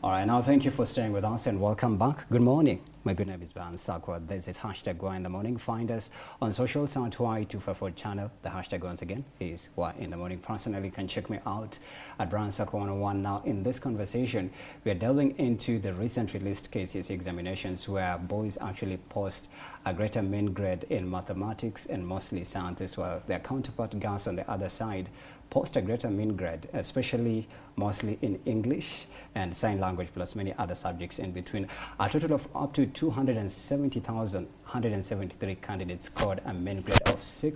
All right, now thank you for staying with us and welcome back. Good morning. My good name is Ban Sakwa. This is hashtag Y in the morning. Find us on socials at Y254 channel. The hashtag once again is Y in the morning. Personally, you can check me out at Brown Sakwa 101. Now, in this conversation, we are delving into the recent released KCSE examinations where boys actually post a greater mean grade in mathematics and mostly science, while their counterpart girls on the other side post a greater mean grade, especially mostly in English and sign language plus many other subjects in between. A total of up to 270,173 candidates scored a mean grade of C+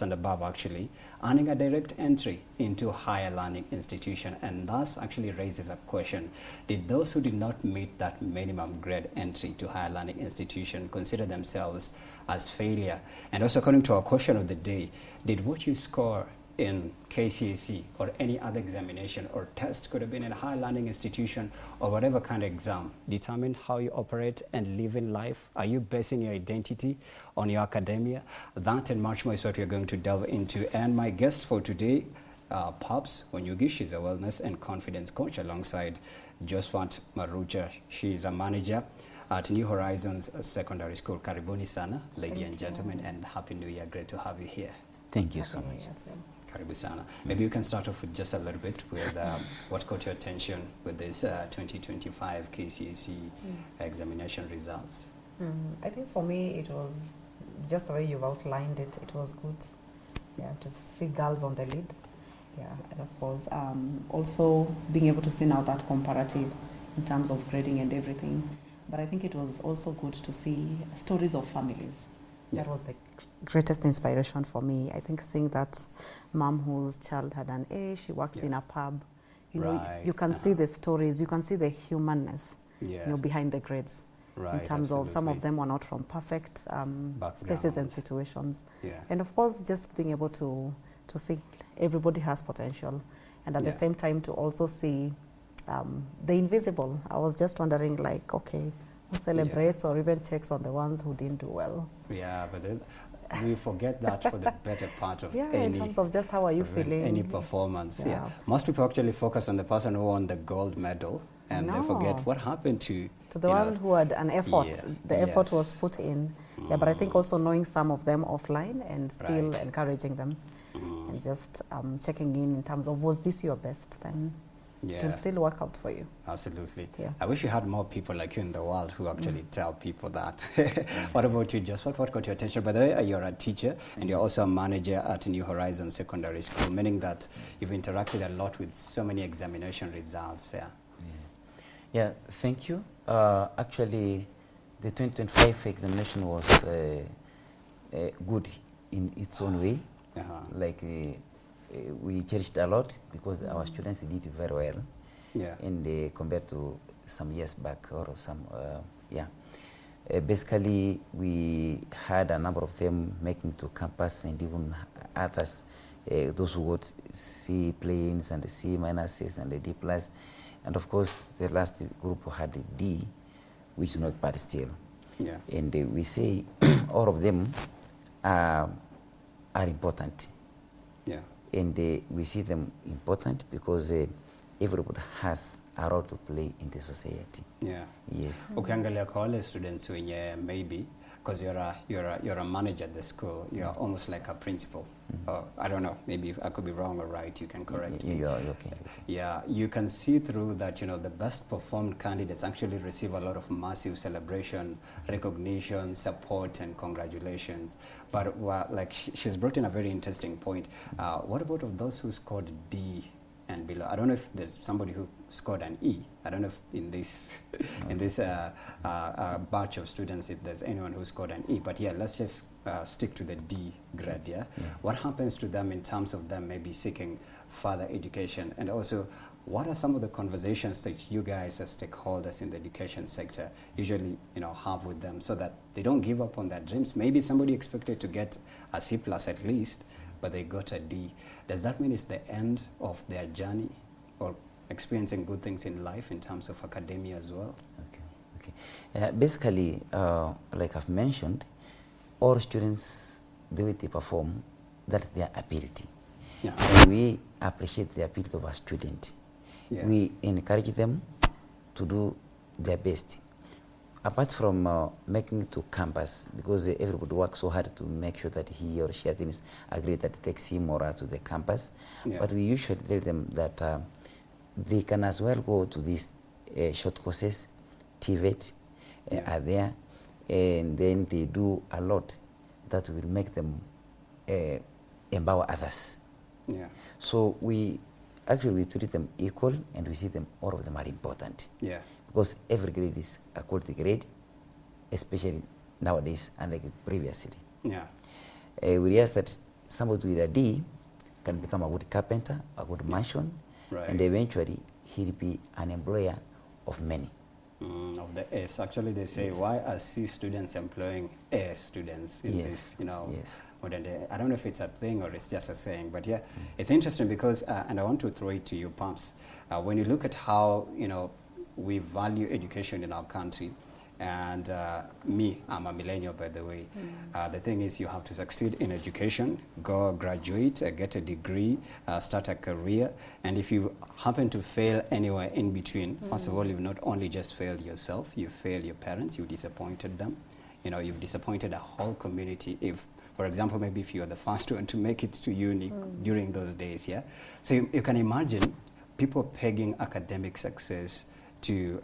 and above, actually, earning a direct entry into higher learning institution, and thus actually raises a question: did those who did not meet that minimum grade entry to higher learning institution consider themselves as failure? And also, according to our question of the day, did what you score in KCSE or any other examination or test, could have been in a higher learning institution or whatever kind of exam, determine how you operate and live in life? Are you basing your identity on your academia? That and much more is what we're going to delve into. And my guest for today, Pops Onyugi. She's a wellness and confidence coach, alongside Josephat Marucha. She's a manager at New Horizons Secondary School. Karibuni sana, ladies and gentlemen, and Happy New Year. Great to have you here. Thank you so much. Karibu sana. Maybe you can start off with just a little bit with what caught your attention with this 2025 KCSE examination results. I think for me it was just the way you've outlined it. It was good, to see girls on the lead. And of course, also being able to see now that comparative in terms of grading and everything. But I think it was also good to see stories of families. That was the greatest inspiration for me. I think seeing that mom whose child had an A, she works in a pub. You know, you can see the stories, you can see the humanness, behind the grades. In terms of some of them were not from perfect spaces and situations. And of course, just being able to see everybody has potential, and at the same time to also see the invisible. I was just wondering, like, okay, who celebrates or even checks on the ones who didn't do well? But then we forget that for the better part of any, in terms of just how are you feeling? Any performance. Most people actually focus on the person who won the gold medal, and they forget what happened to the one who had an effort. The effort was put in. But I think also knowing some of them offline and still encouraging them and just checking in terms of, was this your best? Then it will still work out for you. Absolutely. I wish you had more people like you in the world who actually tell people that. What about you, Josephat? What got your attention? By the way, you're a teacher and you're also a manager at New Horizons Secondary School, meaning that you've interacted a lot with so many examination results. Thank you. Actually, the 2025 examination was good in its own way. Like we cherished a lot because our students did very well, and compared to some years back or some, basically we had a number of them making to campus, and even others, those who got C planes and the C minuses and the D plus, and of course the last group had a D, which is not bad still. And we say all of them are important. And we see them important because everybody has a role to play in the society. Yes. Ukiangalia kwa wale students wenye maybe, because you're a manager at the school, you're almost like a principal. I don't know, maybe if I could be wrong or right, you can correct me. You're okay. You can see through that, the best performed candidates actually receive a lot of massive celebration, recognition, support, and congratulations. But like she's brought in a very interesting point. What about of those who scored D and below? I don't know if there's somebody who scored an E. I don't know if in this batch of students if there's anyone who scored an E. But let's just stick to the D grade. What happens to them in terms of them maybe seeking further education? And also, what are some of the conversations that you guys as stakeholders in the education sector usually have with them so that they don't give up on their dreams? Maybe somebody expected to get a C+ at least, but they got a D. Does that mean it's the end of their journey or experiencing good things in life in terms of academia as well? Basically, like I've mentioned, all students, the way they perform, that's their ability. And we appreciate the ability of a student. Yeah. We encourage them to do their best. Apart from making it to campus, because everybody works so hard to make sure that he or she is agreed that it takes him or her to the campus. Yeah. But we usually tell them that they can as well go to these short courses, TVET Yeah. are there, and then they do a lot that will make them empower others. Yeah. So we treat them equal, and we see them, all of them are important. Yeah. Because every grade is a quality grade, especially nowadays, unlike previously. Yeah. We realize that somebody with a D can become a good carpenter, a good mason, Right. and eventually he'll be an employer of many. Of the S. Actually, they say, Yes. why are C students employing A students in Yes. this, you know, Yes. modern day? I don't know if it's a thing or it's just a saying, but yeah, it's interesting because, and I want to throw it to you, Pumps. When you look at how, you know, we value education in our country, and me, I'm a millennial, by the way. The thing is, you have to succeed in education, go graduate, get a degree, start a career, and if you happen to fail anywhere in between, first of all, you've not only just failed yourself, you failed your parents, you disappointed them, you know, you've disappointed a whole community. If, for example, maybe if you're the first one to make it to uni during those days, yeah? So you can imagine people pegging academic success to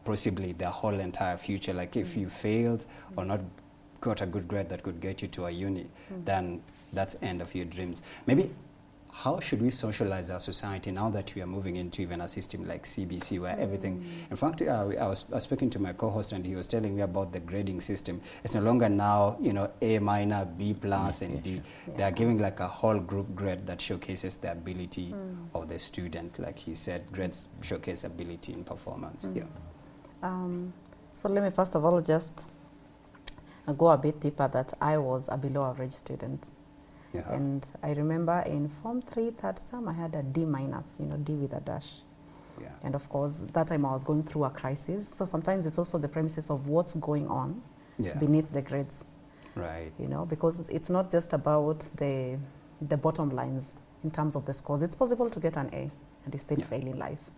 possibly their whole entire future. Like if you failed or not got a good grade that could get you to a uni, then that's end of your dreams. Maybe how should we socialize our society now that we are moving into even a system like CBC where everything, in fact, I was speaking to my co-host and he was telling me about the grading system. It's no longer now, you know, A minor, B plus and D. They are giving like a whole group grade that showcases the ability of the student. Like he said, grades showcase ability in performance. Yeah. So let me first of all just go a bit deeper that I was a below average student. Yeah. And I remember in Form 3, third term, I had a D minus, you know, D with a dash. Yeah. And of course, that time I was going through a crisis. So sometimes it's also the premises of what's going on Yeah. beneath the grades, Right. you know, because it's not just about the bottom lines in terms of the scores. It's possible to get an A and you still Yeah. fail in life.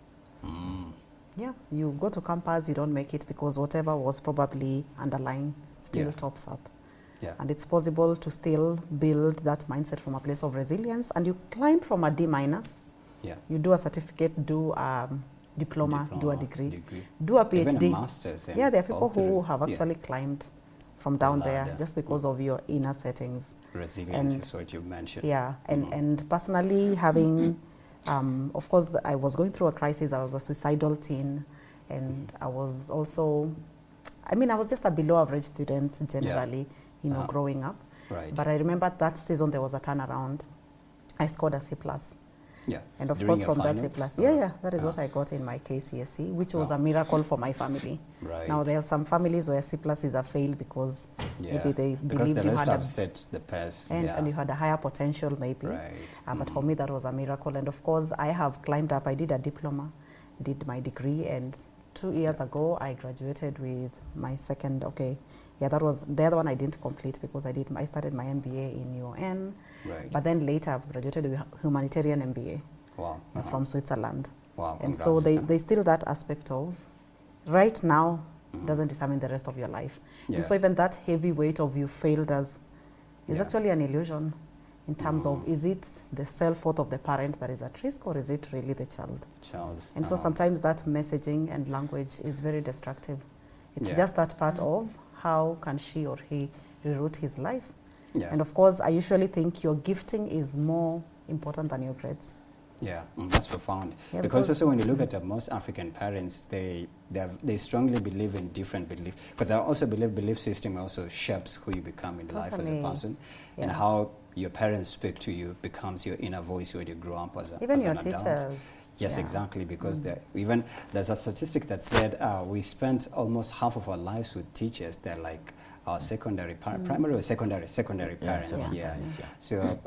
Yeah, you go to campus, you don't make it because whatever was probably underlying still Yeah. tops up. Yeah. And it's possible to still build that mindset from a place of resilience, and you climb from a D minus, Yeah. you do a certificate, do a diploma, do a degree, do a PhD. Even a master's. Yeah, there are people all who through. have Yeah. actually climbed from down there ladder. just because of your inner settings. Resilience And- is what you mentioned. Yeah, and personally having, of course, I was going through a crisis. I was a suicidal teen, and I was also, I mean, I was just a below average student generally, you know, growing up. Right. But I remember that season there was a turnaround. I scored a C+. Yeah. And of During course your from that C+, finals, yeah, or- that is what I got in my KCSE, which was Wow. a miracle for my family. Right. Now there are some families where C+ is a fail because maybe they because believed the you rest had have a, set the pace. and Yeah. you had a higher potential maybe. Right. But for me that was a miracle. And of course I have climbed up. I did a diploma, did my degree, and 2 years ago I graduated with my second, that was the other one I didn't complete because I started my MBA in UON, Right. but then later I've graduated with humanitarian MBA Wow. from Switzerland. Wow. And so congrats. there's still that aspect of right now doesn't determine the rest of your life. Yeah. And so even that heavy weight of you failed as is Yeah. actually an illusion in terms of, is it the self-worth of the parent that is at risk, or is it really the child? Charles. And so sometimes that messaging and language is very destructive. It's Yeah. just that part of how can she or he reroute his life. Yeah. And of course, I usually think your gifting is more important than your grades. Yeah, that's profound. Yeah, because because- also when you look at most African parents, they strongly believe in different beliefs. Because I also believe belief system also shapes who you become in life as a Totally. person, and Yeah. how your parents speak to you becomes your inner voice when you grow up as Even as your an adult. teachers. Yes, Yeah. exactly. Because there's a statistic that said we spent almost half of our lives with teachers. They're like our secondary, primary or secondary parents. secondary Yeah. parents, yeah. So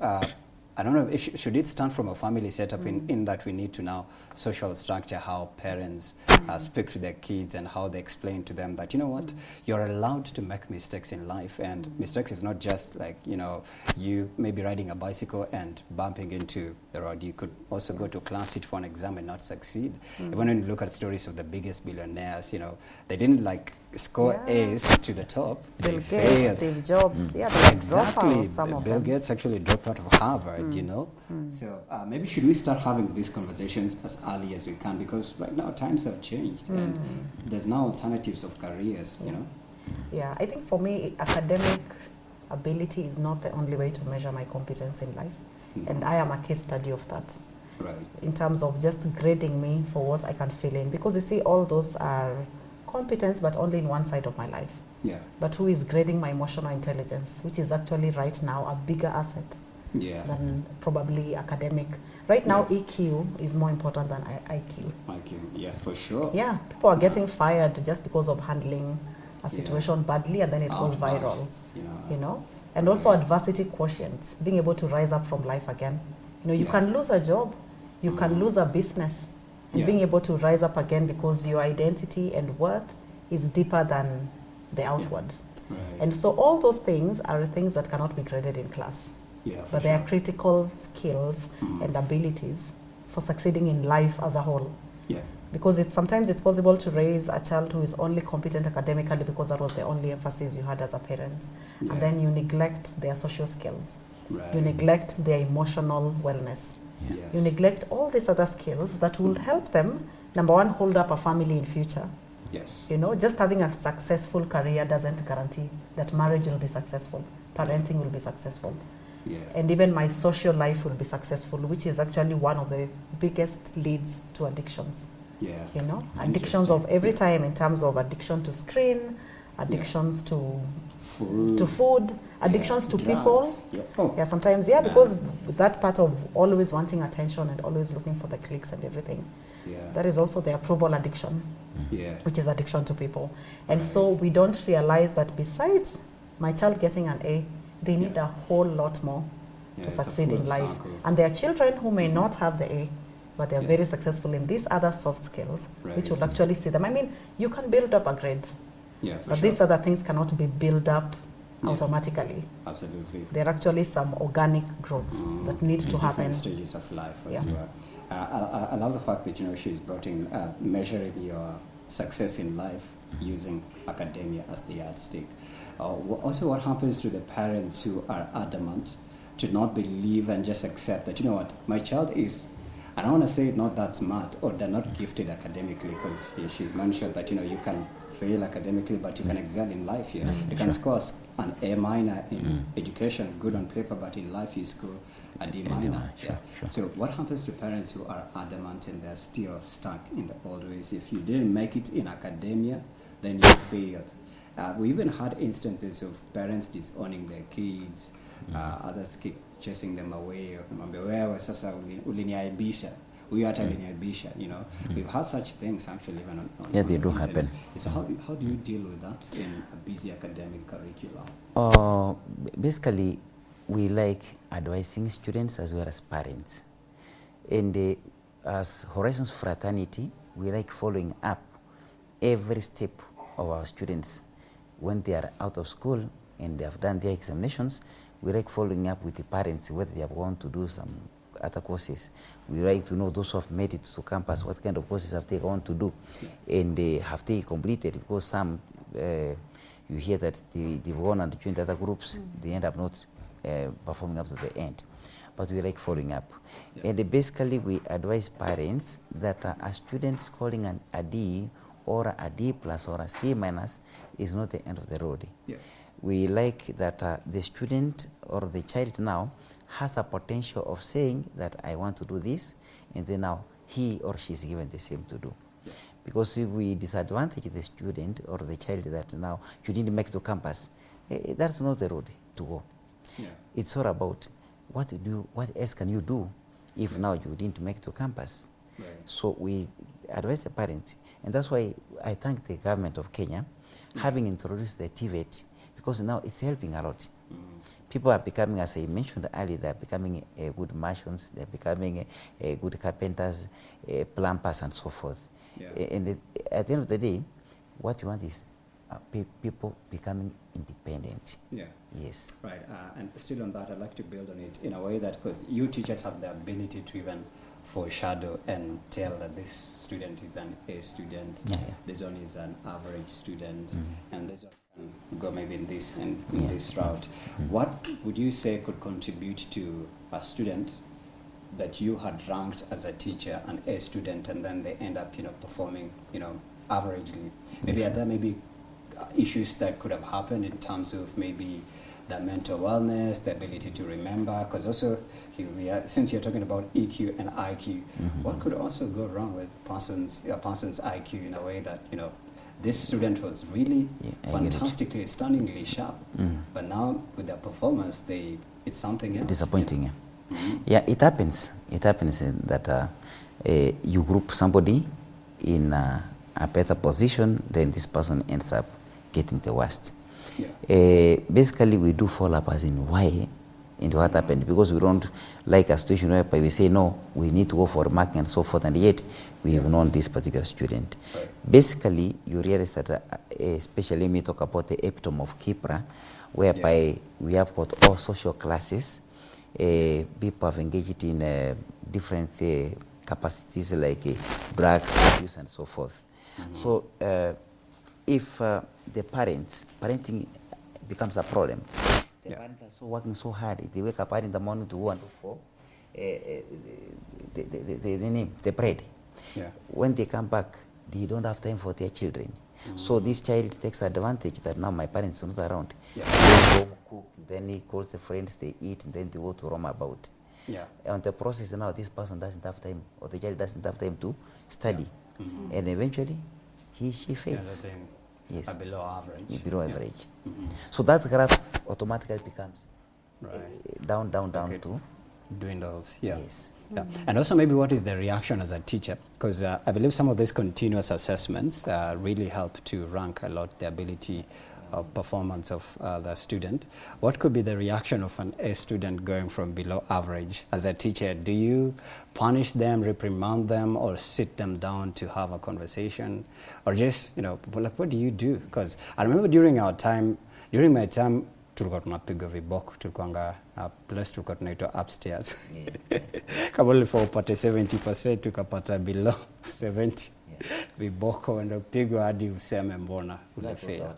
I don't know, should it stand from a family setup in that we need to now social structure how parents speak to their kids and how they explain to them that, you know what, you're allowed to make mistakes in life, and mistakes is not just like, you know, you may be riding a bicycle and bumping into the road. You could also go to class, sit for an exam and not succeed. Even when you look at stories of the biggest billionaires, you know, they didn't like score A's to the top. Bill they Gates, failed. Steve Jobs, they dropped Exactly. out, some of Bill them. Gates actually dropped out of Harvard, you know. So maybe should we start having these conversations as early as we can, because right now times have changed and there's now alternatives of careers, you know. Yeah, I think for me, academic ability is not the only way to measure my competence in life. And I am a case study of that. Right. In terms of just grading me for what I can fill in. Because you see, all those are competence, but only in one side of my life. Yeah. But who is grading my emotional intelligence, which is actually right now a bigger asset than probably academic. Right now, EQ is more important than IQ. IQ, yeah, for sure. Yeah, people are getting fired just because of handling a situation badly, and then it goes viral. You know, and also adversity quotient, being able to rise up from life again. You know, you can lose a job, you can lose a business, and being able to rise up again because your identity and worth is deeper than the outward. Right. And so all those things are things that cannot be graded in class. Yeah, But they are critical skills and abilities for succeeding in life as a whole. Yeah. Because sometimes it's possible to raise a child who is only competent academically because that was the only emphasis you had as a parent. Yeah. And then you neglect their social skills. Right. You neglect their emotional wellness. Yes. You neglect all these other skills that will help them, number one, hold up a family in future. Yes. You know, just having a successful career doesn't guarantee that marriage will be successful, parenting will be successful. Yeah. And even my social life will be successful, which is actually one of the biggest leads to addictions. Yeah. You know, addictions of every time, in terms of addiction to screen, addictions to food, addictions to people. Yeah. Oh. Yeah, sometimes, because that part of always wanting attention and always looking for the clicks and everything. Yeah. That is also the approval addiction, which is addiction to people. And so we don't realize that besides my child getting an A, they need a whole lot more to succeed in life. And there are children who may not have the A, but they're very successful in these other soft skills, which will actually see them. I mean, you can build up a grade, but these other things cannot be built up automatically. Absolutely. There are actually some organic growths that need to happen. Different stages of life as well. I love the fact that, you know, she's brought in measuring your success in life using academia as the yardstick. Also, what happens to the parents who are adamant to not believe and just accept that, you know what, my child is, I don't want to say not that smart or they're not gifted academically, because she's mentioned that, you know, you can fail academically, but you can excel in life here. You can score an A minor in education, good on paper, but in life you score a D minor. So what happens to parents who are adamant and they're still stuck in the old ways? If you didn't make it in academia, then you failed. We even had instances of parents disowning their kids, others keep chasing them away. Wewe sasa uliniaibisha, huyu hata aliniaibisha, you know. We've had such things actually even on they do internet. happen. So how do you deal with that in a busy academic curriculum? Basically, we like advising students as well as parents. And as Horizons Fraternity, we like following up every step of our students when they are out of school and they have done their examinations. We like following up with the parents, whether they have gone to do some other courses. We like to know those who have made it to campus, what kind of courses have they gone to do, and have they completed, because some, you hear that they've gone and joined other groups, they end up not performing up to the end. But we like following up. And basically we advise parents that a student scoring a D or a D plus or a C minus is not the end of the road. We like that the student or the child now has a potential of saying that I want to do this, and then now he or she is given the same to do. Because if we disadvantage the student or the child that now you didn't make it to campus, that's not the road to go. It's all about what else can you do if now you didn't make it to campus. So we advise the parents, and that's why I thank the government of Kenya having introduced the TVET, because now it's helping a lot. people are becoming, as I mentioned earlier, they are becoming good merchants, they are becoming good carpenters, plumbers, and so forth. Yeah. And at the end of the day, what you want is people becoming independent. Yeah. Yes. Right. And still on that, I'd like to build on it in a way that, because you teachers have the ability to even foreshadow and tell that this student is an A student, this one is an average student, and this one can go maybe in this and in this route. What would you say could contribute to a student that you had ranked as a teacher an A student, and then they end up, performing, averagely? Maybe are there maybe issues that could have happened in terms of maybe the mental wellness, the ability to remember? Because also, since you're talking about EQ and IQ, what could also go wrong with a person's IQ in a way that, this student was really fantastically, stunningly sharp, but now with their performance, it's something else. Disappointing. Yeah, it happens. It happens that you group somebody in a better position, then this person ends up getting the worst. Yeah. Basically, we do follow up as in why and what happened, because we don't like a situation where we say, no, we need to go for marking and so forth, and yet we have known this particular student. Right. Basically, you realize that, especially when we talk about the epitome of Kipra, whereby we have got all social classes, people have engaged in different capacities like drugs, abuse, and so forth. So, if the parenting becomes a problem, the parents are working so hard. They wake up early in the morning to go and look for the bread. Yeah. When they come back, they don't have time for their children. So this child takes advantage that now my parents are not around. Yeah. They go cook, then he calls the friends, they eat, and then they go to roam about. Yeah. And the process now, this person doesn't have time, or the child doesn't have time to study. Yeah. And eventually, she fails. Yes. Below average. Below average. So that graph automatically becomes down to dwindles. Yeah. Yes. Yeah. And also maybe what is the reaction as a teacher? Because I believe some of these continuous assessments really help to rank a lot the ability of performance of the student. What could be the reaction of an A student going from below average? As a teacher, do you punish them, reprimand them, or sit them down to have a conversation? Or just, what do you do? Because I remember during my time, tulikuwa tunapigwa viboko, tulikuanga plus tulikuwa tunaitwa upstairs. Kama ulifaa upate 70%, tukapata below 70. Viboko wenda pigwa hadi useme mbona ulifea.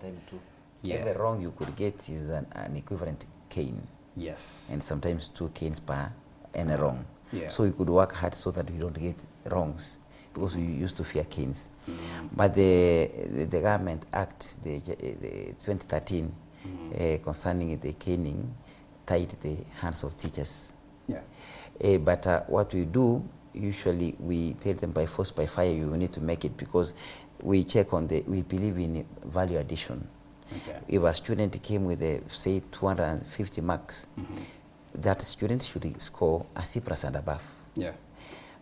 Yeah. Every wrong you could get is an equivalent cane. Yes. And sometimes 2 canes per any wrong. Yeah. So you could work hard so that we don't get wrongs, because we used to fear canes. But the government act, the 2013, concerning the caning, tied the hands of teachers. Yeah. But what we do, usually we tell them by force, by fire, you need to make it, because we check on we believe in value addition. Okay. If a student came with, say, 250 marks, that student should score a C+ and above. Yeah.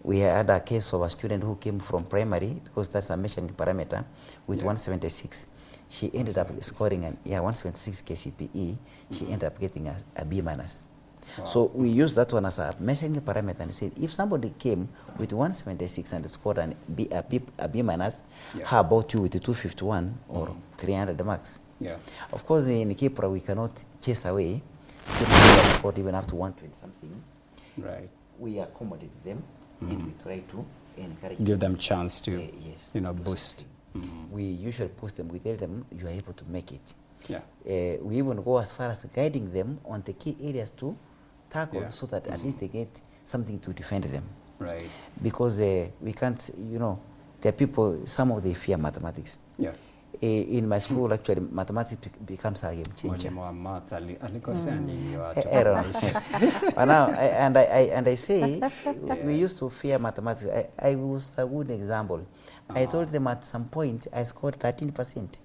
We had a case of a student who came from primary, because that's a measuring parameter, with 176. She ended up scoring 176 KCPE. She ended up getting a B-. Wow. So we use that one as a measuring parameter and said, if somebody came with 176 and scored a B-, how about you with the 251 or 300 marks? Yeah. Of course, in Kipra, we cannot chase away students who scored even up to 120 something. Right. We accommodate them and we try to encourage give them chance to boost. We usually post them, we tell them you are able to make it. Yeah. We even go as far as guiding them on the key areas to tackle, so that at least they get something to defend them. Right. Because we can't, there are people, some of them fear mathematics. Yeah. In my school, actually, mathematics becomes a game changer. And I say, we used to fear mathematics. I was a good example. I told them at some point I scored 13%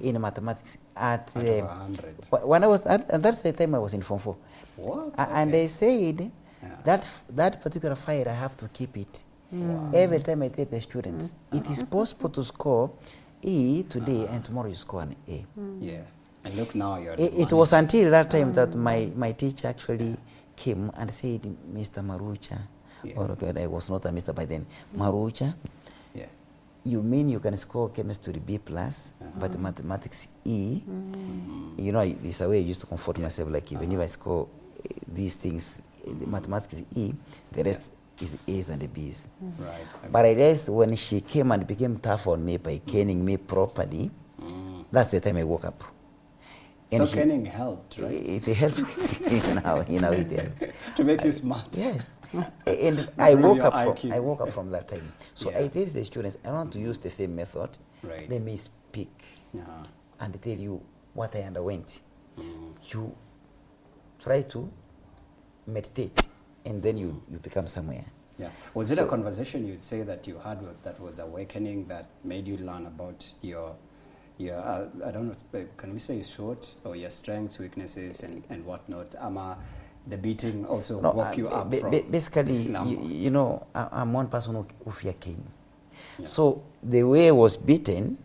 in mathematics at when I was, and that's the time I was in Form 4. What? And they said that particular file, I have to keep it. Every time I tell the students, it is possible to score E today and tomorrow you score an A. Yeah. And look now, you're It was until that time that my teacher actually came and said, Mr. Marucha, or okay, I was not a Mr. by then, Marucha, Yeah. you mean you can score chemistry B plus, but mathematics E? You know, it's a way I used to comfort myself, like even if I score these things, the mathematics E, the rest is A's and the B's. Right. But I guess when she came and became tough on me by caning me properly, that's the time I woke up. So caning helped, right? It helped now it helped. To make you smart. Yes. And I woke Your up IQ. I woke up from that time. So Yeah. I tell the students, I want to use the same method. Right. Let me speak and tell you what I underwent. You try to meditate, and then you become somewhere. Yeah. Was it a conversation you'd say that you had that was awakening, that made you learn about your I don't know, can we say short, or your strengths, weaknesses, and whatnot? The beating also woke you up from basically, slumber? you know, I'm one person who fear cane. Yeah. So the way I was beaten,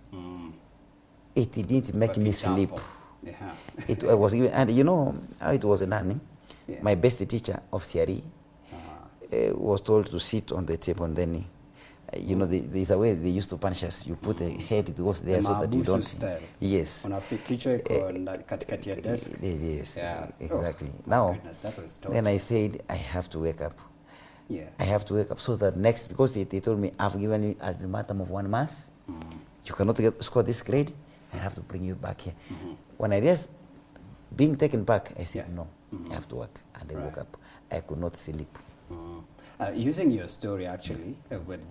it didn't make me sleep. Yeah. I was even, and you know how it was done. Yeah. My best teacher of CRE was told to sit on the table, and then you know, there's a way they used to punish us. You put the head, it goes there so that you don't. Style. Yes. Desk. Yes. Yeah. Exactly. Oh, now, goodness, that was then I said I have to wake up. Yeah. I have to wake up so that next, because they told me I've given you a ultimatum of 1 month. You cannot score this grade. I have to bring you back here. When I realized being taken back, I said no. I have to work, and I woke up. I could not sleep. Using your story actually, with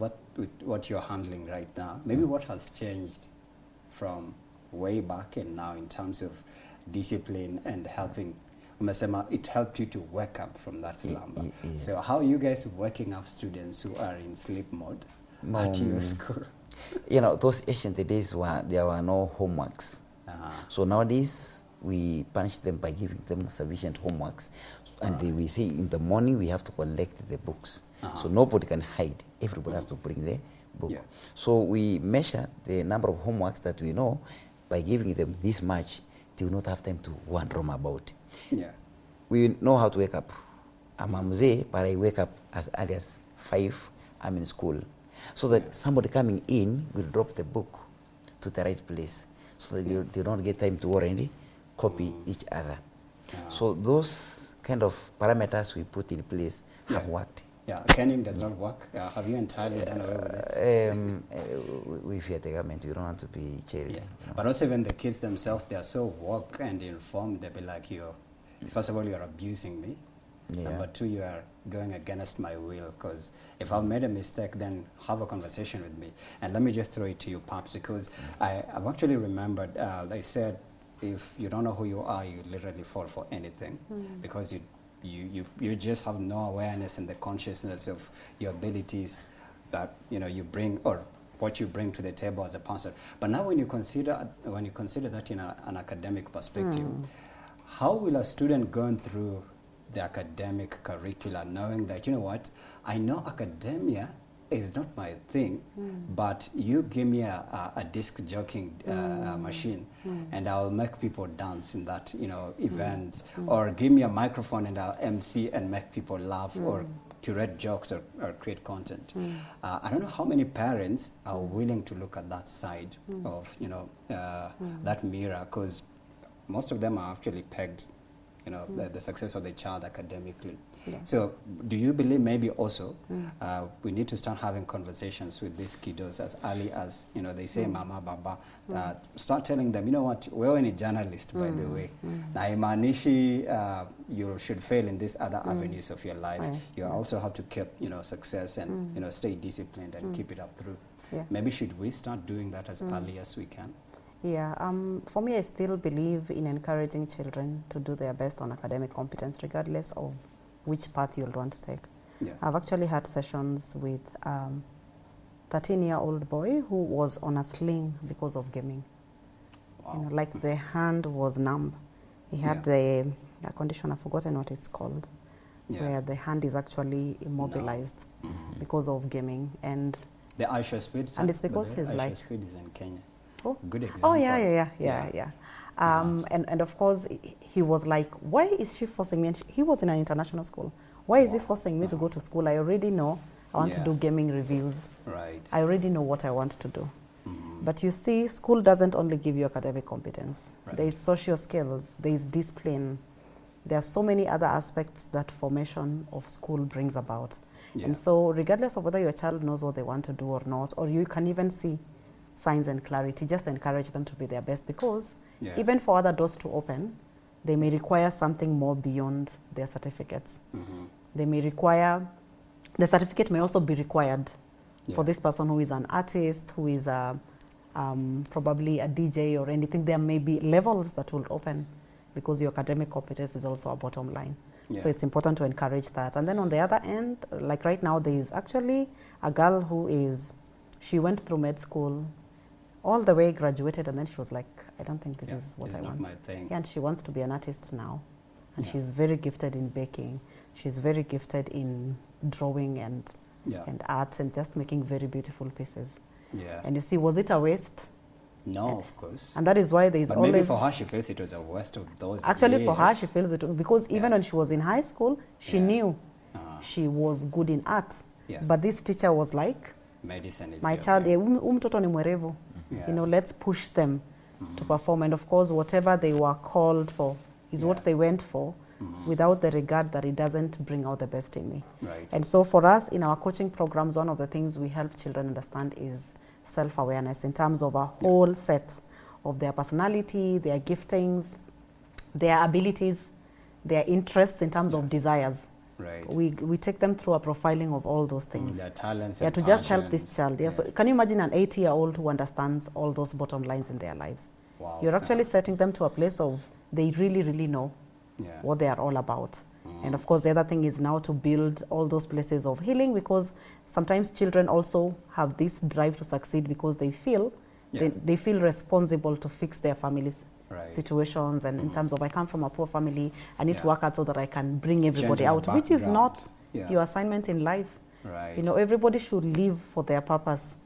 what you're handling right now, maybe what has changed from way back and now in terms of discipline and helping, it helped you to wake up from that slumber. Yes. So how are you guys waking up students who are in sleep mode at your school? You know, those ancient days there were no homeworks. So nowadays we punish them by giving them sufficient homeworks. And we say in the morning we have to collect the books. So nobody can hide. Everybody has to bring the book. Yeah. So we measure the number of homeworks that we know by giving them this much. They will not have time to go and roam about. Yeah. We know how to wake up. I'm a mzee, but I wake up as early as 5. I'm in school. So that somebody coming in will drop the book to the right place. So that they don't get time to already copy each other. So those kind of parameters we put in place have worked. Yeah, caning does not work. Have you entirely done away with it? We fear the government. We don't want to be charity. Yeah. You know? But also even the kids themselves, they are so woke and informed. They'll be like, first of all, you're abusing me. Yeah. Number 2, you are going against my will, because if I've made a mistake, then have a conversation with me. And let me just throw it to you, Paps, because I've actually remembered, they said, if you don't know who you are, you literally fall for anything, because you just have no awareness and the consciousness of your abilities that you bring, or what you bring to the table as a person. But now when you consider that in an academic perspective, how will a student going through the academic curricula knowing that, I know academia is not my thing, but you give me a disc jockeying machine, and I'll make people dance in that event, or give me a microphone and I'll MC and make people laugh, or curate jokes, or create content. I don't know how many parents are willing to look at that side of that mirror, because most of them are actually pegged the success of the child academically. Yeah. So do you believe maybe also we need to start having conversations with these kiddos as early as, they say mama, baba, start telling them, wewe ni journalist, by the way. Na imanishi you should fail in these other avenues of your life. You also have to keep, success and, stay disciplined and keep it up through. Yeah. Maybe should we start doing that as early as we can? Yeah, for me, I still believe in encouraging children to do their best on academic competence, regardless of which path you'll want to take. Yeah. I've actually had sessions with 13-year-old boy who was on a sling because of gaming. Wow. Like the hand was numb. He had the condition, I've forgotten what it's called, where the hand is actually immobilized because of gaming. And the Aisha speed. And it's because he's like... Aisha speed is in Kenya. Oh. Good example. Oh, yeah. And of course, he was like, why is she forcing me? And he was in an international school. Why is he forcing me to go to school? I already know I want to do gaming reviews. Right. I already know what I want to do. But you see, school doesn't only give you academic competence. Right. There is social skills, there is discipline. There are so many other aspects that formation of school brings about. Yeah. And so regardless of whether your child knows what they want to do or not, or you can even see signs and clarity, just encourage them to be their best, because even for other doors to open, they may require something more beyond their certificates. They may require, the certificate may also be required for this person who is an artist, who is probably a DJ or anything. There may be levels that will open, because your academic competence is also a bottom line. So it's important to encourage that. And then on the other end, like right now, there is actually a girl who is, she went through med school, all the way graduated, and then she was like, I don't think this is what I want. My thing. And she wants to be an artist now. And she's very gifted in baking. She's very gifted in drawing and arts and just making very beautiful pieces. And you see, was it a waste? No, of course. And that is why there is always... maybe for her, she feels it was a waste of those Actually, years. for her, she feels it, because even when she was in high school, she knew she was good in art. But this teacher was like, medicine is my child, mtoto ni mwerevu. You know, let's push them to perform. And of course, whatever they were called for is what they went for, without the regard that it doesn't bring out the best in me. Right. And so for us, in our coaching programs, one of the things we help children understand is self-awareness in terms of a whole set of their personality, their giftings, their abilities, their interests in terms of desires. Right. We take them through a profiling of all those things. Their talents to just help this child. So can you imagine an 8-year-old who understands all those bottom lines in their lives? Wow. You're actually setting them to a place of they really, really know what they are all about. And of course, the other thing is now to build all those places of healing, because sometimes children also have this drive to succeed because they feel they feel responsible to fix their family's situations, and in terms of, I come from a poor family, I need to work out so that I can bring everybody out, which is not your assignment in life. Right. You know, everybody should live for their purpose.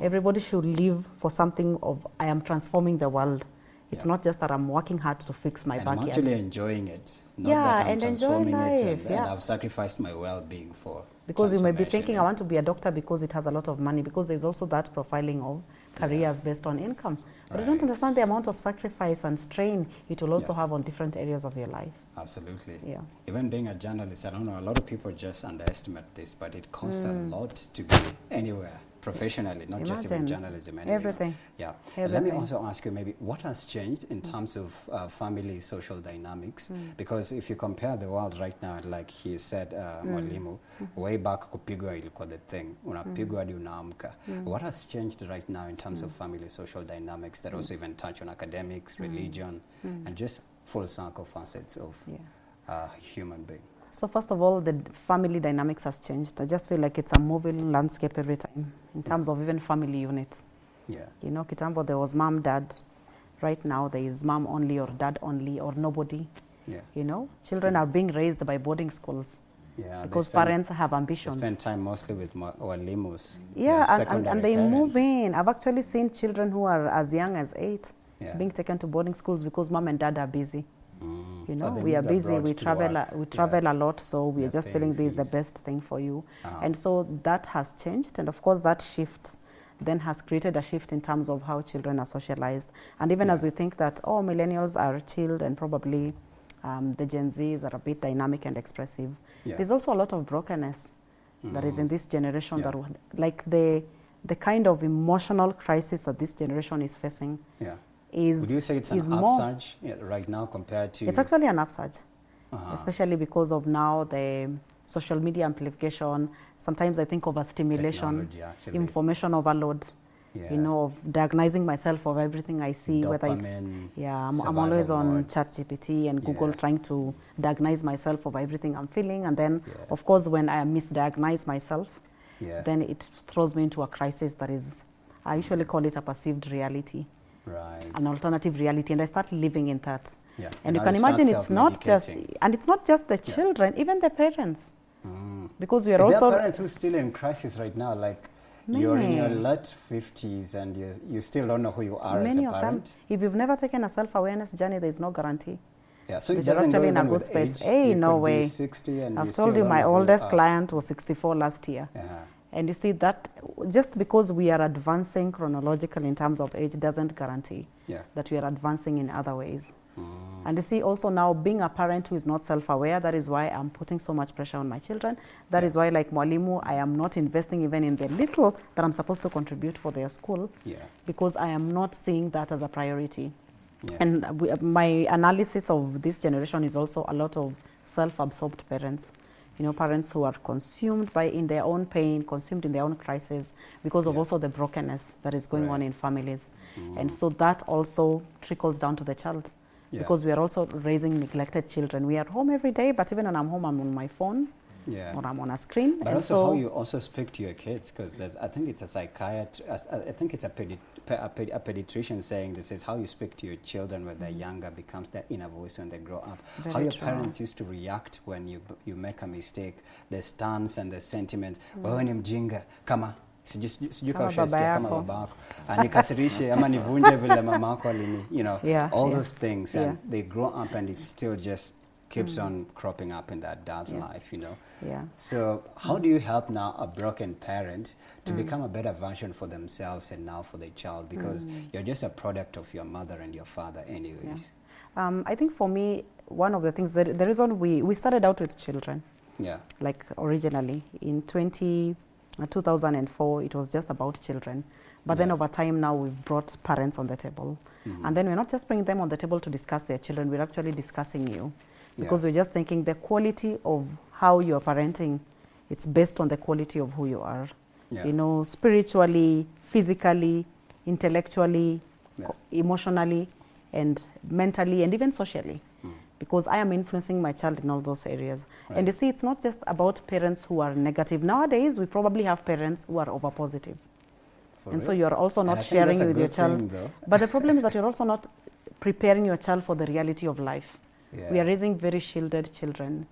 Everybody should live for something of, I am transforming the world. It's not just that I'm working hard to fix my backyard. I'm actually enjoying it. Not that I'm and transforming enjoy life. it and I've sacrificed my well-being for. Because you may be thinking, I want to be a doctor because it has a lot of money, because there's also that profiling of careers based on income. But I don't understand the amount of sacrifice and strain it will also have on different areas of your life. Absolutely. Yeah. Even being a journalist, I don't know, a lot of people just underestimate this, but it costs a lot to be anywhere professionally, not just even journalism. Anyways. Everything. Yeah. Let me also ask you, maybe what has changed in terms of family social dynamics? Because if you compare the world right now, like he said, mwalimu, way back kupigwa ilikuwa the thing, unapigwa hadi unaamka. What has changed right now in terms of family social dynamics that also even touch on academics, religion, and just full circle facets of human being? So first of all, the family dynamics has changed. I just feel like it's a moving landscape every time in terms of even family units. Yeah. You know, kitambo there was mom, dad. Right now there is mom only or dad only or nobody. Yeah. You know, children are being raised by boarding schools. Yeah, because parents have ambitions. They spend time mostly with walimus. Yeah, and they move in. I've actually seen children who are as young as 8 being taken to boarding schools because mom and dad are busy. You know, we are busy, we travel a lot, so we are just feeling this is the best thing for you. And so that has changed, and of course that shift then has created a shift in terms of how children are socialized. And even as we think that, oh, millennials are chilled and probably the Gen Zs are a bit dynamic and expressive, there's also a lot of brokenness that is in this generation, that like the kind of emotional crisis that this generation is facing. Would you say it's an upsurge right now compared to... It's actually an upsurge, especially because of now the social media amplification. Sometimes I think overstimulation, information overload, you know, of diagnosing myself of everything I see, dopamine, whether it's... I'm always on ChatGPT and Google trying to diagnose myself of everything I'm feeling. And then, of course, when I misdiagnose myself, then it throws me into a crisis that is, I usually call it a perceived reality. Right. An alternative reality, and I start living in that. And you can imagine it's not just, and it's not just the children, even the parents. Because we are also... There are parents who are still in crisis right now, like You're in your late 50s and you still don't know who you are as a Many of them. parent. If you've never taken a self-awareness journey, there's no guarantee. Yeah, so it That you're doesn't go actually in a even good with space. age. Hey, You no could be way. 60 and you I've still told you don't my know who you oldest are. client was 64 last year. Yeah. And you see that just because we are advancing chronologically in terms of age doesn't guarantee that we are advancing in other ways. And you see also now being a parent who is not self-aware, that is why I'm putting so much pressure on my children. That is why, like Mwalimu, I am not investing even in the little that I'm supposed to contribute for their school because I am not seeing that as a priority. And my analysis of this generation is also a lot of self-absorbed parents. You know, parents who are consumed in their own pain, consumed in their own crisis because of also the brokenness that is going on in families. And so that also trickles down to the child because we are also raising neglected children. We are home every day, but even when I'm home, I'm on my phone or I'm on a screen. But and also so how you also speak to your kids, because I think it's a psychiatrist, I think it's a pediatrician saying this is how you speak to your children when they're younger becomes their inner voice when they grow up. Very how your true. parents used to react when you make a mistake, the stance and the sentiments. Wewe ni mjinga kama sijui kama ushasikia kama babako nikasirishe ama nivunje vile mamako alini, you know, all those things, and they grow up and it still just keeps on cropping up in their adult life, you know. So how do you help now a broken parent to become a better version for themselves and now for their child, because you're just a product of your mother and your father anyways? I think for me, one of the things, the reason we started out with children, like originally in 2004, it was just about children. But then over time now we've brought parents on the table. And then we're not just bringing them on the table to discuss their children, we're actually discussing you. Because we're just thinking the quality of how you're parenting, it's based on the quality of who you are. You know, spiritually, physically, intellectually, emotionally, and mentally, and even socially. Because I am influencing my child in all those areas. And you see, it's not just about parents who are negative. Nowadays, we probably have parents who are overpositive. And so you're also not sharing with your child. But the problem is that you're also not preparing your child for the reality of life. We are raising very shielded children.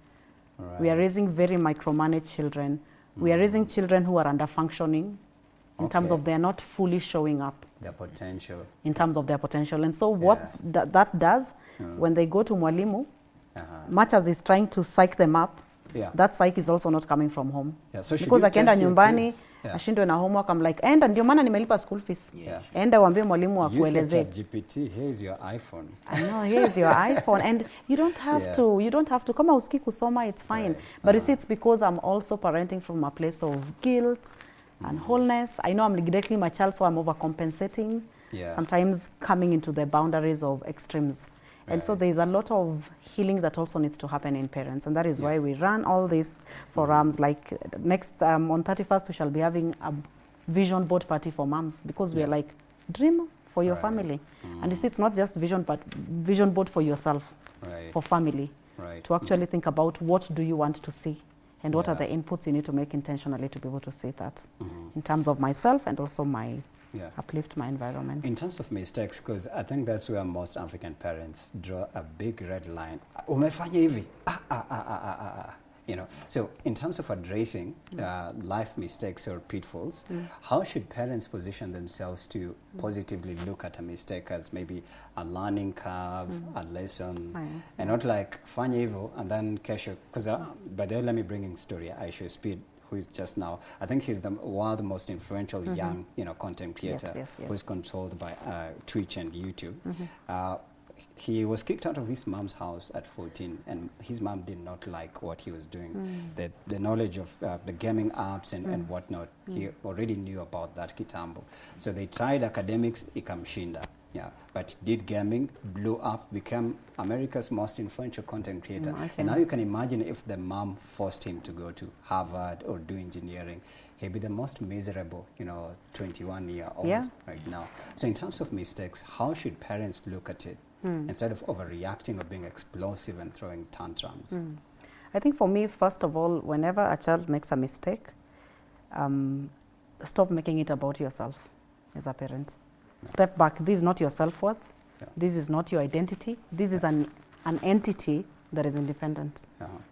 We are raising very micromanaged children. We are raising children who are under-functioning in terms of they're not fully showing up. Their potential. In terms of their potential. And so what that does, when they go to Mwalimu, much as he's trying to psych them up, that psych is also not coming from home. So because akienda nyumbani, ashindwe na homework, I'm like, enda ndio maana nimelipa school fees. Enda waambie mwalimu akuelezee. GPT, here is your iPhone. I know, here is your iPhone. And you don't have to, kama usiki kusoma, it's fine. But you see, it's because I'm also parenting from a place of guilt and wholeness. I know I'm neglecting my child, so I'm overcompensating. Sometimes coming into the boundaries of extremes. And so there's a lot of healing that also needs to happen in parents. And that is why we run all these forums. Like next, on 31st, we shall be having a vision board party for moms, because we are like, dream for your family. And you see, it's not just vision, but vision board for yourself, for family, to actually think about what do you want to see and what are the inputs you need to make intentionally to be able to see that in terms of myself and also my uplift my environment. In terms of mistakes, because I think that's where most African parents draw a big red line. Umefanya hivi. You know, so in terms of addressing life mistakes or pitfalls, how should parents position themselves to positively look at a mistake as maybe a learning curve, a lesson, and not like fanya hivyo and then kesho? Because by the way, let me bring in story. Aisha Speed, who is just now, I think he's the world's most influential young, you know, content creator who is controlled by Twitch and YouTube. He was kicked out of his mom's house at 14, and his mom did not like what he was doing. The knowledge of the gaming apps and whatnot, he already knew about that kitambo. So they tried academics, ikamshinda. But did gaming, blew up, became America's most influential content creator. And now you can imagine if the mom forced him to go to Harvard or do engineering, he'd be the most miserable, you know, 21-year-old right now. So in terms of mistakes, how should parents look at it instead of overreacting or being explosive and throwing tantrums? I think for me, first of all, whenever a child makes a mistake, stop making it about yourself as a parent. Step back. This is not your self-worth. This is not your identity. This is an entity that is independent.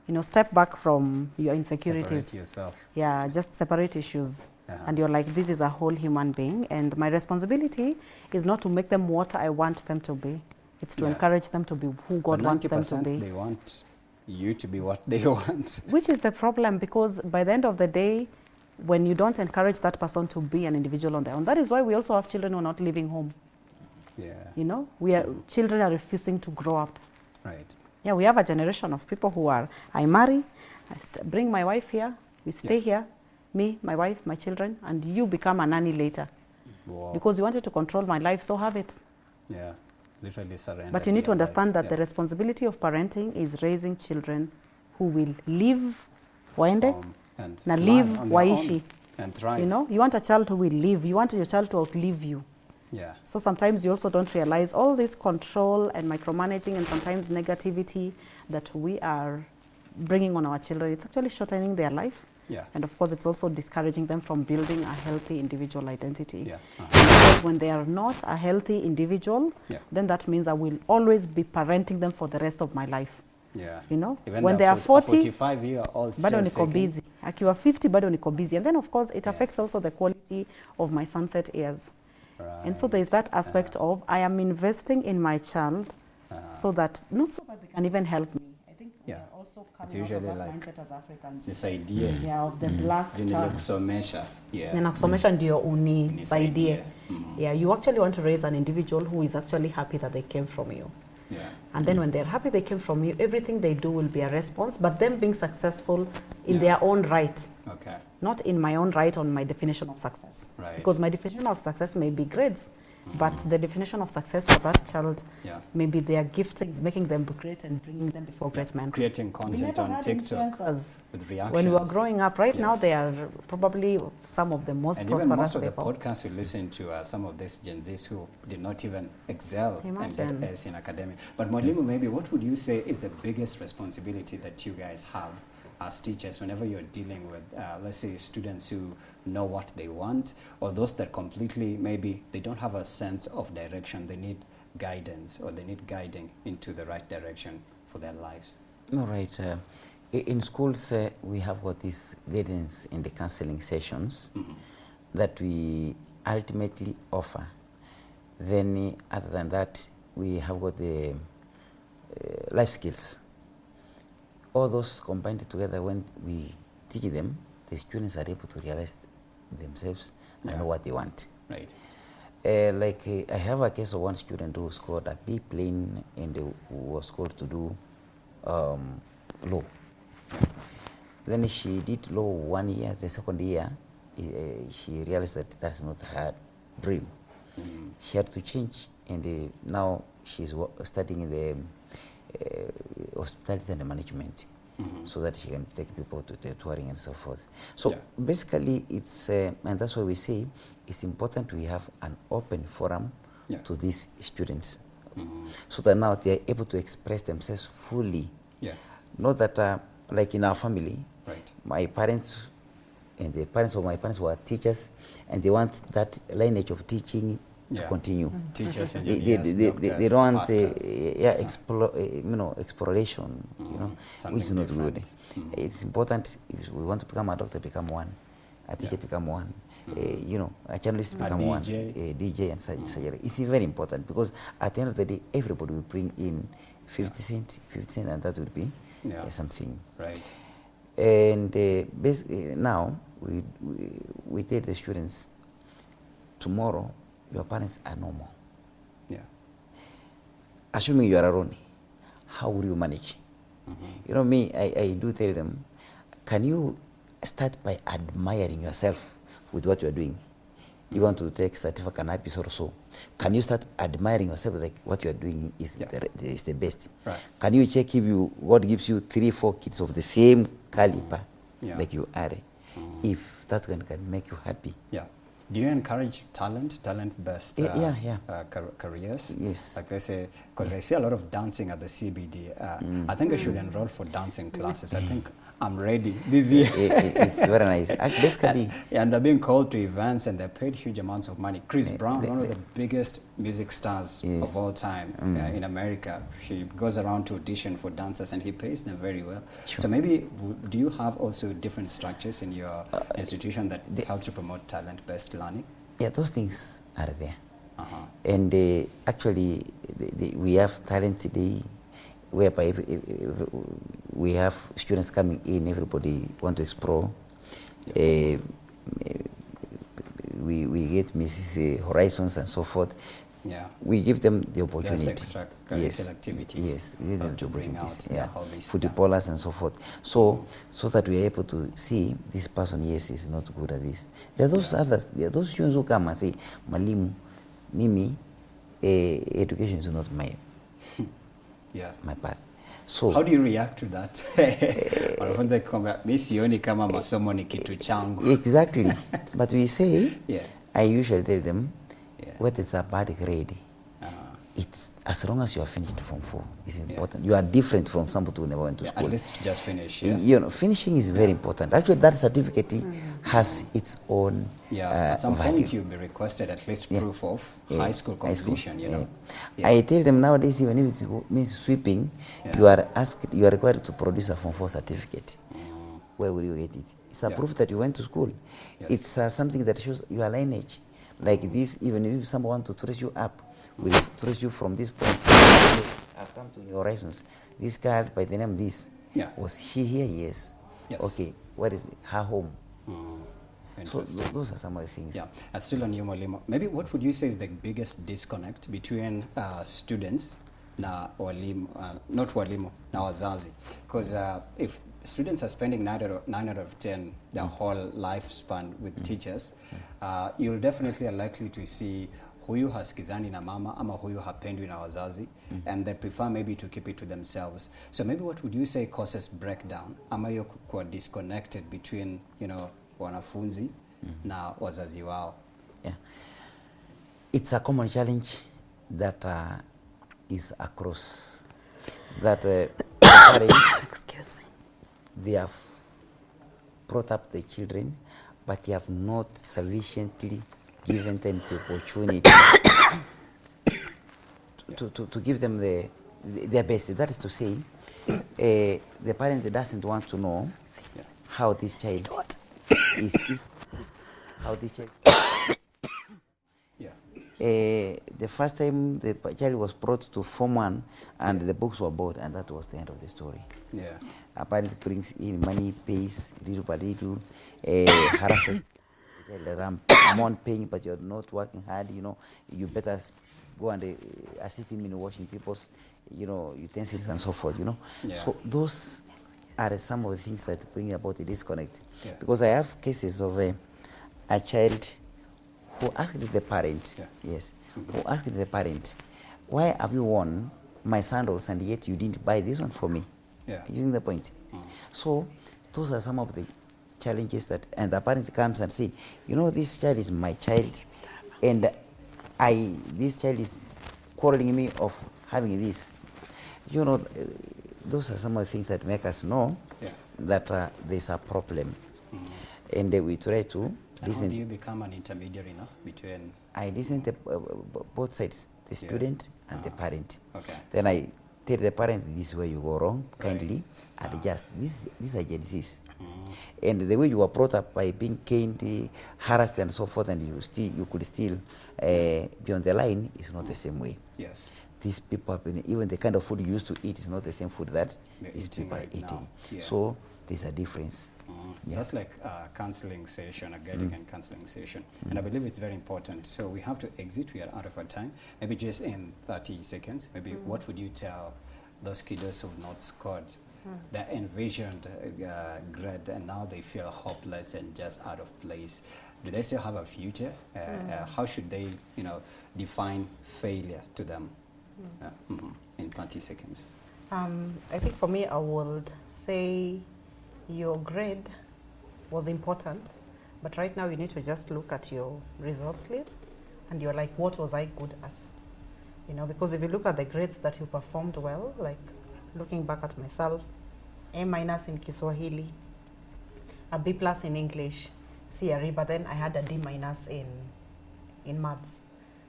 You know, step back from your insecurities. Separate yourself. Just separate issues. And you're like, this is a whole human being, and my responsibility is not to make them what I want them to be. It's to encourage them to be who God wants them to be. They want you to be what they want. Which is the problem, because by the end of the day, when you don't encourage that person to be an individual on their own, that is why we also have children who are not leaving home. Yeah. You know, children are refusing to grow up. Right. Yeah, we have a generation of people who are, I marry, bring my wife here, we stay here, me, my wife, my children, and you become a nanny later. Wow. Because you wanted to control my life, so have it. Yeah, literally surrender. But you need to understand that the responsibility of parenting is raising children who will live, waende, na live, waishi. And thrive. You know, you want a child who will live. You want your child to outlive you. Yeah. So sometimes you also don't realize all this control and micromanaging and sometimes negativity that we are bringing on our children. It's actually shortening their life. Yeah. And of course, it's also discouraging them from building a healthy individual identity. Yeah. Because when they are not a healthy individual, then that means I will always be parenting them for the rest of my life. Yeah. You know, even when they are 40, 45-year-old bado niko busy. Akiwa 50, bado niko busy. And then of course, it affects also the quality of my sunset years. Right. And so there's that aspect of I am investing in my child so that, not so that they can even help me. I think we are also coming out of that mindset as Africans. This idea. Yeah, of the black child. Kusomesha. Yeah. Ninakusomesha ndio unisaidie. Yeah, you actually want to raise an individual who is actually happy that they came from you. Yeah. And then when they're happy they came from you, everything they do will be a response, but them being successful in their own right. Okay. Not in my own right on my definition of success. Right. Because my definition of success may be grades, but the definition of success for that child may be their giftings, making them great and bringing them before great men. Creating content on TikTok with reactions. When we were growing up, right now they are probably some of the most prosperous even most of the people. podcasts we listen to are some of these Gen Zs who did not even excel and get A's in academic. But Mwalimu, maybe what would you say is the biggest responsibility that you guys have as teachers whenever you're dealing with, let's say, students who know what they want, or those that completely, maybe they don't have a sense of direction, they need guidance or they need guiding into the right direction for their lives? All right. In schools, we have got this guidance in the counseling sessions that we ultimately offer. Then, other than that, we have got the life skills. All those combined together, when we teach them, the students are able to realize themselves and know what they want. Right. I have a case of one student who scored a B plane and who was called to do law. Then she did law 1 year. The second year, she realized that that's not her dream. She had to change, and now she's studying in the hospitality and management, so that she can take people to the touring and so forth. So basically, it's and that's why we say it's important we have an open forum to these students, so that now they are able to express themselves fully. Not that like in our family, my parents and the parents of my parents were teachers, and they want that lineage of teaching to continue. Teachers, they don't want exploration, which is not good. It's important if we want to become a doctor, become one, a teacher, become one, a journalist, become one, a DJ and such. It's very important, because at the end of the day, everybody will bring in 50 cents, and that would be something. Right. And basically now we tell the students, tomorrow your parents are no more. Assuming you are alone, how will you manage? Me, I do tell them, can you start by admiring yourself with what you are doing? You want to take certificate cannabis or so. Can you start admiring yourself, like what you are doing is the best? Right. Can you check if God gives you 3-4 kids of the same caliber like you are? If that can make you happy, Do you encourage talent-based careers? Yes. Like they say, because I see a lot of dancing at the CBD. I think I should enroll for dancing classes. I think I'm ready this year. It's very nice. Actually, this can be. And they're being called to events and they're paid huge amounts of money. Chris Brown, one of the biggest music stars of all time in America, she goes around to audition for dancers and he pays them very well. Sure. So maybe, do you have also different structures in your institution that help to promote talent-based learning? Yeah, those things are there. And actually, we have Talent Day, whereby we have students coming in, everybody want to explore. We get Mrs. Horizons and so forth. Yeah. We give them the opportunity. Extra activities. Yes, we give them to the bring out their hobbies. Footballers and so forth. So that we are able to see this person, yes, is not good at this. There are those others, there are those students who come and say, Malimu, Mimi, education is not my path. So how do you react to that? Wanafunzi kwamba mimi sioni kama masomo ni kitu changu. Exactly. But we say, I usually tell them, what is a bad grade? It's as long as you are finished Form 4, it's important. You are different from somebody who never went to school. At least just finish. You know, finishing is very important. Actually, that certificate has its own at some value. point you'll be requested at least proof of high school completion. You know. I tell them nowadays, even if it means sweeping, you are required to produce a Form 4 certificate. Where will you get it? It's a proof that you went to school. It's something that shows your lineage. Like this, even if someone wants to trace you up, will trace you from this point. I've come to your horizons. This girl by the name this, was she here? Yes. Okay, where is her home? So those are some of the things. Yeah, still on you, Mwalimu. Maybe what would you say is the biggest disconnect between students na walimu, not walimu, na wazazi? Because if students are spending 9 out of 10 their whole lifespan with teachers, you'll definitely are likely to see huyu hasikizani na mama ama huyu hapendwi na wazazi, and they prefer maybe to keep it to themselves. So maybe what would you say causes breakdown ama hiyo kuwa disconnected between, you know, wanafunzi na wazazi wao? Yeah, it's a common challenge that is across that parents they have brought up the children, but they have not sufficiently given them the opportunity to give them their best. That is to say, the parent doesn't want to know how this child is, how this child. The first time the child was brought to Form 1 and the books were bought, and that was the end of the story. A parent brings in money, pays little by little, harasses the child. I'm on paying, but you're not working hard. You know, you better go and assist him in washing people's, you know, utensils and so forth. You know, so those are some of the things that bring about the disconnect. Because I have cases of a child who asked the parent, who asked the parent, why have you worn my sandals and yet you didn't buy this one for me? Using the point. So those are some of the challenges that, and the parent comes and say, you know, this child is my child, and this child is quarreling me of having this. You know, those are some of the things that make us know that there's a problem. And we try to listen. How do you become an intermediary now between? I listen to both sides, the student and the parent. Then I tell the parent, this is where you go wrong, kindly adjust. These are agencies. And the way you were brought up by being caned, harassed and so forth, and you could still be on the line, is not the same way. These people have been, even the kind of food you used to eat is not the same food that these people are eating. So there's a difference. That's like a counseling session, a guiding and counseling session. And I believe it's very important. So we have to exit. We are out of our time. Maybe just in 30 seconds, maybe what would you tell those kiddos who've not scored the envisioned grade and now they feel hopeless and just out of place? Do they still have a future? How should they, you know, define failure to them? In 20 seconds. I think for me, I would say your grade was important, But right now you need to just look at your results slip and you're like, what was I good at? You know, because if you look at the grades that you performed well, like looking back at myself, A- in Kiswahili, a B+ in English, CRE, but then I had a D- in maths.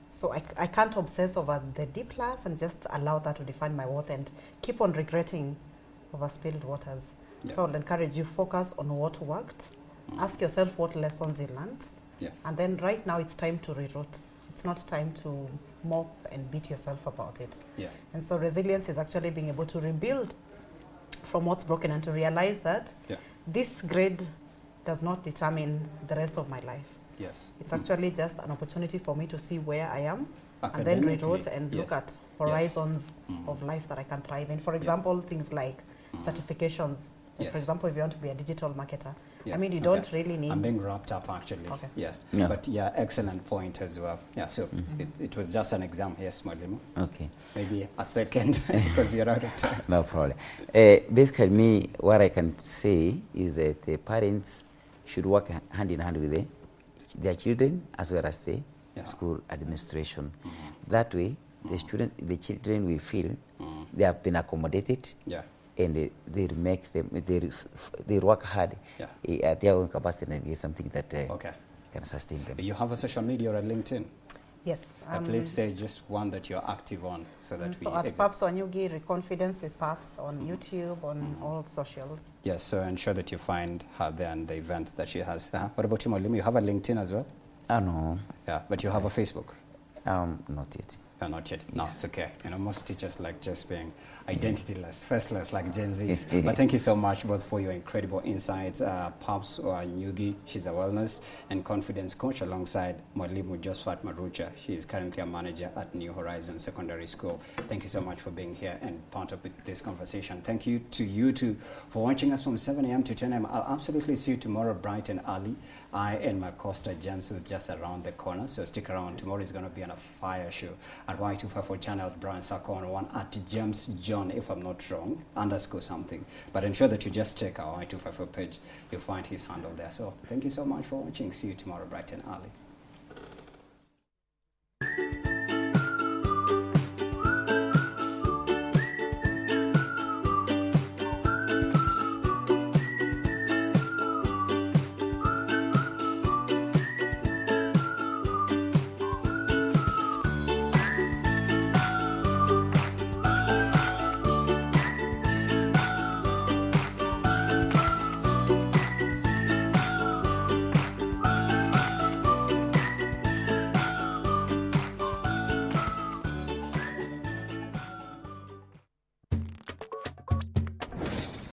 So I can't obsess over the D+ and just allow that to define my worth and keep on regretting over spilled waters. Yeah. So I'll encourage you, focus on what worked, ask yourself what lessons you learned, Yes. and then right now it's time to reroute. It's not time to mop and beat yourself about it. Yeah. And so resilience is actually being able to rebuild from what's broken and to realize that Yeah. this grade does not determine the rest of my life. Yes. It's actually just an opportunity for me to see where I am and then reroute and look at horizons of life that I can thrive in. For example, things like certifications. Like Yes. for example, if you want to be a digital marketer, Yeah. I mean, you Okay. don't really need... I'm being wrapped up actually. Okay. Yeah. Yeah. But yeah, excellent point as well. Yeah. So it was just an exam. Yes, Mwalimu. Okay. Maybe a second because you're out of time. No problem. Basically, me, what I can say is that the parents should work hand in hand with their children as well as the school administration. That way, the children will feel they have been accommodated. Yeah. And they work hard at their own capacity, and it's something that Okay. can sustain them. You have a social media or a LinkedIn? Yes. Please say just one that you're active on so that So at Paps Wanyugi, Reconfidence with Paps on YouTube, on all socials. Yes, so ensure that you find her there and the event that she has. What about you, Mwalimu? You have a LinkedIn as well? No. Yeah, but you have a Facebook? Not yet. Not yet. No, it's okay. You know, most teachers like just being identityless, faceless, like Gen Zs. But thank you so much both for your incredible insights. Paps Nyugi, she's a wellness and confidence coach alongside Mwalimu Josephat Marucha. She is currently a manager at New Horizons Secondary School. Thank you so much for being here and part of this conversation. Thank you to you two for watching us from 7 a.m. to 10 a.m. I'll absolutely see you tomorrow bright and early. I and my Costa James is just around the corner, so stick around. Tomorrow is going to be on a fire show at Y254 channel, Brian Sako on one at James John, if I'm not wrong, _ something. But ensure that you just check our Y254 page. You'll find his handle there. So thank you so much for watching. See you tomorrow bright and early.